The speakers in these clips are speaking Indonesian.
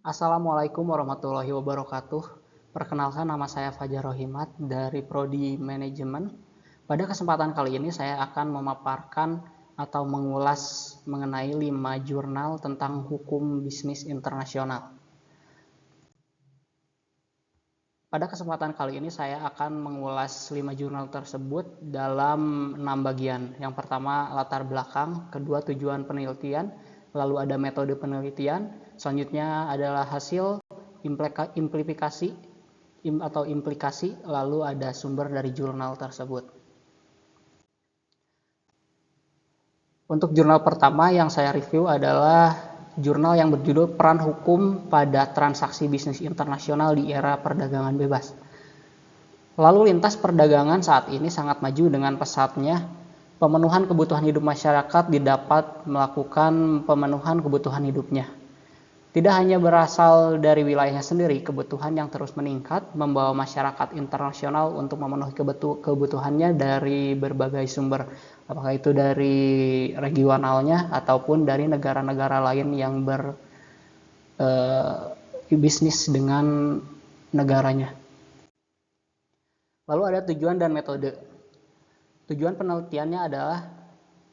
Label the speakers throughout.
Speaker 1: Assalamualaikum warahmatullahi wabarakatuh. Perkenalkan, nama saya Fajar Rohimat dari Prodi Manajemen. Pada kesempatan kali ini saya akan memaparkan atau mengulas mengenai 5 jurnal tentang hukum bisnis internasional. Pada kesempatan kali ini saya akan mengulas 5 jurnal tersebut dalam 6 bagian. Yang pertama latar belakang, kedua tujuan penelitian, lalu ada metode penelitian, selanjutnya adalah hasil, implikasi, lalu ada sumber dari jurnal tersebut. Untuk jurnal pertama yang saya review adalah jurnal yang berjudul Peran Hukum pada Transaksi Bisnis Internasional di Era Perdagangan Bebas. Lalu lintas perdagangan saat ini sangat maju dengan pesatnya. Pemenuhan kebutuhan hidup masyarakat didapat melakukan pemenuhan kebutuhan hidupnya. Tidak hanya berasal dari wilayahnya sendiri, kebutuhan yang terus meningkat membawa masyarakat internasional untuk memenuhi kebutuhannya dari berbagai sumber, apakah itu dari regionalnya ataupun dari negara-negara lain yang berbisnis dengan negaranya. Lalu ada tujuan dan metode. Tujuan penelitiannya adalah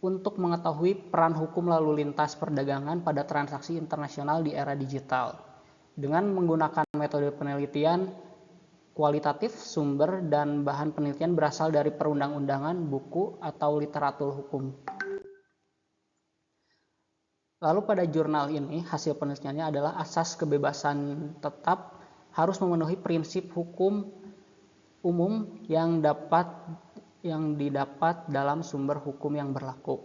Speaker 1: untuk mengetahui peran hukum lalu lintas perdagangan pada transaksi internasional di era digital. Dengan menggunakan metode penelitian kualitatif, sumber dan bahan penelitian berasal dari perundang-undangan, buku, atau literatur hukum. Lalu pada jurnal ini, hasil penelitiannya adalah asas kebebasan tetap harus memenuhi prinsip hukum umum yang didapat dalam sumber hukum yang berlaku.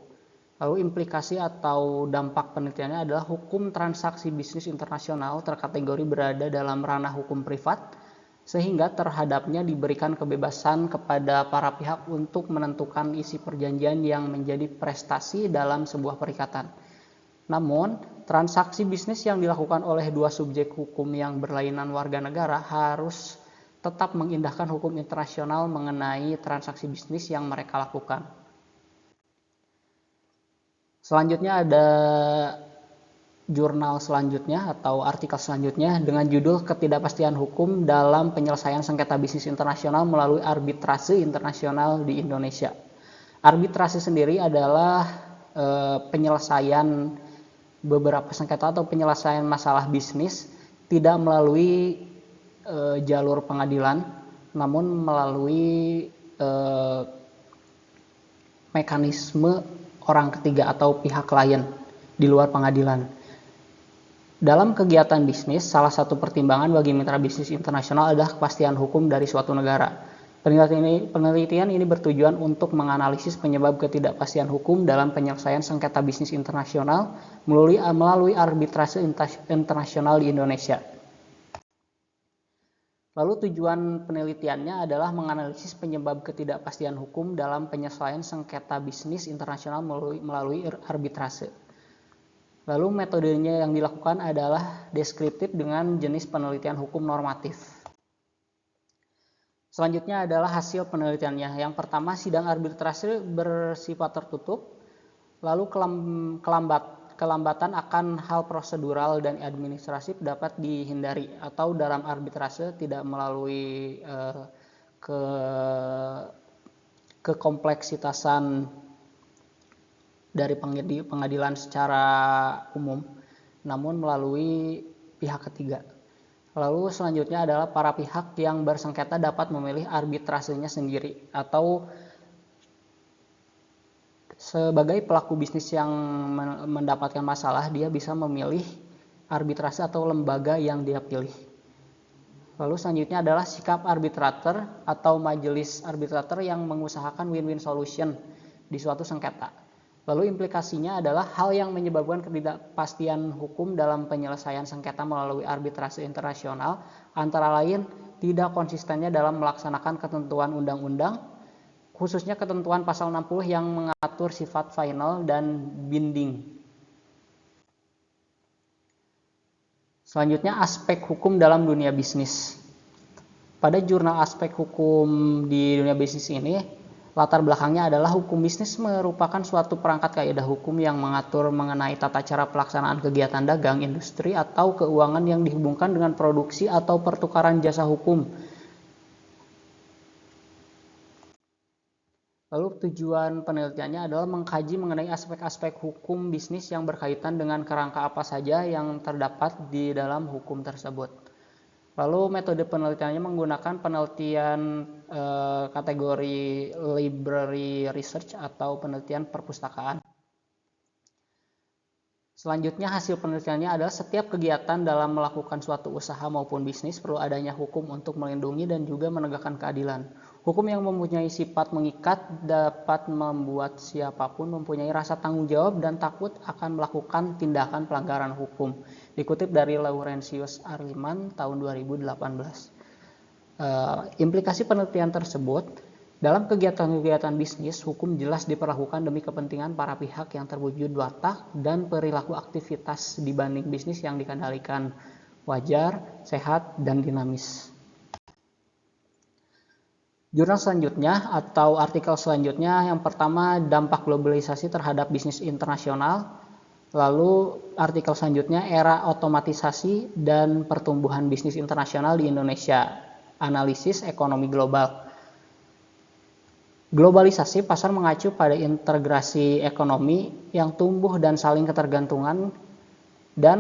Speaker 1: Lalu implikasi atau dampak penelitiannya adalah hukum transaksi bisnis internasional terkategori berada dalam ranah hukum privat, sehingga terhadapnya diberikan kebebasan kepada para pihak untuk menentukan isi perjanjian yang menjadi prestasi dalam sebuah perikatan. Namun, transaksi bisnis yang dilakukan oleh dua subjek hukum yang berlainan warga negara harus tetap mengindahkan hukum internasional mengenai transaksi bisnis yang mereka lakukan. Selanjutnya ada jurnal selanjutnya atau artikel selanjutnya dengan judul Ketidakpastian Hukum dalam Penyelesaian Sengketa Bisnis Internasional melalui Arbitrase Internasional di Indonesia. Arbitrase sendiri adalah penyelesaian beberapa sengketa atau penyelesaian masalah bisnis tidak melalui jalur pengadilan, namun melalui mekanisme orang ketiga atau pihak lain di luar pengadilan. Dalam kegiatan bisnis, salah satu pertimbangan bagi mitra bisnis internasional adalah kepastian hukum dari suatu negara. Penelitian ini bertujuan untuk menganalisis penyebab ketidakpastian hukum dalam penyelesaian sengketa bisnis internasional melalui arbitrase internasional di Indonesia. Lalu tujuan penelitiannya adalah menganalisis penyebab ketidakpastian hukum dalam penyelesaian sengketa bisnis internasional melalui arbitrase. Lalu metodenya yang dilakukan adalah deskriptif dengan jenis penelitian hukum normatif. Selanjutnya adalah hasil penelitiannya. Yang pertama, sidang arbitrase bersifat tertutup, lalu kelambatan akan hal prosedural dan administratif dapat dihindari, atau dalam arbitrase tidak melalui kekompleksitasan dari pengadilan secara umum, namun melalui pihak ketiga. Lalu selanjutnya adalah para pihak yang bersengketa dapat memilih arbitrasenya sendiri, atau sebagai pelaku bisnis yang mendapatkan masalah, dia bisa memilih arbitrase atau lembaga yang dia pilih. Lalu selanjutnya adalah sikap arbitrator atau majelis arbitrator yang mengusahakan win-win solution di suatu sengketa. Lalu implikasinya adalah hal yang menyebabkan ketidakpastian hukum dalam penyelesaian sengketa melalui arbitrase internasional, antara lain tidak konsistennya dalam melaksanakan ketentuan undang-undang, khususnya ketentuan pasal 60 yang mengatur sifat final dan binding. Selanjutnya, aspek hukum dalam dunia bisnis. Pada jurnal aspek hukum di dunia bisnis ini, Latar belakangnya adalah hukum bisnis merupakan suatu perangkat kaidah hukum yang mengatur mengenai tata cara pelaksanaan kegiatan dagang, industri, atau keuangan yang dihubungkan dengan produksi atau pertukaran jasa hukum. Lalu tujuan penelitiannya adalah mengkaji mengenai aspek-aspek hukum bisnis yang berkaitan dengan kerangka apa saja yang terdapat di dalam hukum tersebut. Lalu metode penelitiannya menggunakan penelitian kategori library research atau penelitian perpustakaan. Selanjutnya hasil penelitiannya adalah setiap kegiatan dalam melakukan suatu usaha maupun bisnis perlu adanya hukum untuk melindungi dan juga menegakkan keadilan. Hukum yang mempunyai sifat mengikat dapat membuat siapapun mempunyai rasa tanggung jawab dan takut akan melakukan tindakan pelanggaran hukum. Dikutip dari Laurentius Arliman tahun 2018. Implikasi penelitian tersebut, dalam kegiatan-kegiatan bisnis, hukum jelas diperlakukan demi kepentingan para pihak yang terwujud watak dan perilaku aktivitas dibanding bisnis yang dikendalikan wajar, sehat, dan dinamis. Jurnal selanjutnya atau artikel selanjutnya, yang pertama dampak globalisasi terhadap bisnis internasional. Lalu artikel selanjutnya era otomatisasi dan pertumbuhan bisnis internasional di Indonesia. Analisis ekonomi global. Globalisasi pasar mengacu pada integrasi ekonomi yang tumbuh dan saling ketergantungan dan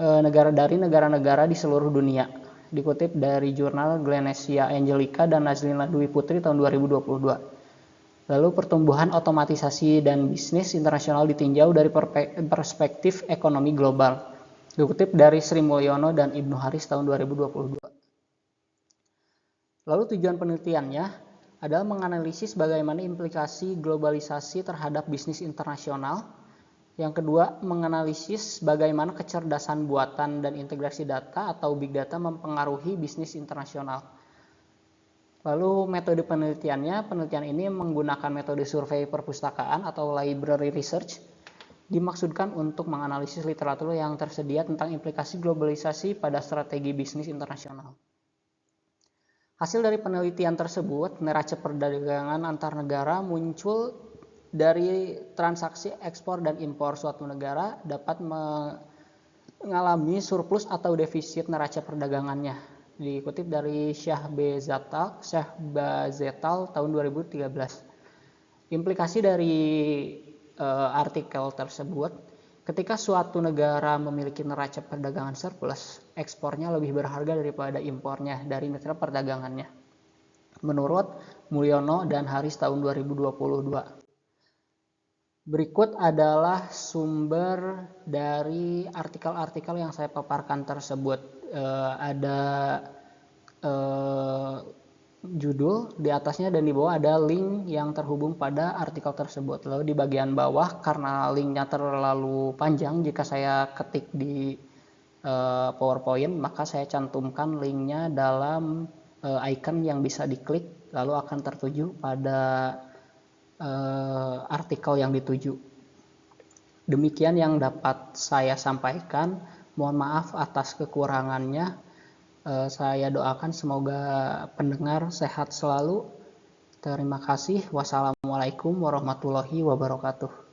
Speaker 1: negara-negara di seluruh dunia. Dikutip dari jurnal Glenesia Angelica dan Nazlina Dwi Putri tahun 2022. Lalu pertumbuhan otomatisasi dan bisnis internasional ditinjau dari perspektif ekonomi global. Dikutip dari Sri Mulyono dan Ibnu Haris tahun 2022. Lalu tujuan penelitiannya adalah menganalisis bagaimana implikasi globalisasi terhadap bisnis internasional. Yang kedua, menganalisis bagaimana kecerdasan buatan dan integrasi data atau big data mempengaruhi bisnis internasional. Lalu metode penelitiannya, penelitian ini menggunakan metode survei perpustakaan atau library research, dimaksudkan untuk menganalisis literatur yang tersedia tentang implikasi globalisasi pada strategi bisnis internasional. Hasil dari penelitian tersebut, neraca perdagangan antar negara muncul dari transaksi ekspor dan impor suatu negara dapat mengalami surplus atau defisit neraca perdagangannya. Dikutip dari Shahbazetal tahun 2013. Implikasi dari artikel tersebut, ketika suatu negara memiliki neraca perdagangan surplus, ekspornya lebih berharga daripada impornya dari mitra perdagangannya. Menurut Mulyono dan Haris tahun 2022. Berikut adalah sumber dari artikel-artikel yang saya paparkan tersebut. Ada judul di atasnya dan di bawah ada link yang terhubung pada artikel tersebut. Lalu di bagian bawah, karena linknya terlalu panjang jika saya ketik di PowerPoint, maka saya cantumkan linknya dalam icon yang bisa diklik, lalu akan tertuju pada artikel yang dituju. Demikian yang dapat saya sampaikan. Mohon maaf atas kekurangannya. Saya doakan semoga pendengar sehat selalu. Terima kasih. Wassalamualaikum warahmatullahi wabarakatuh.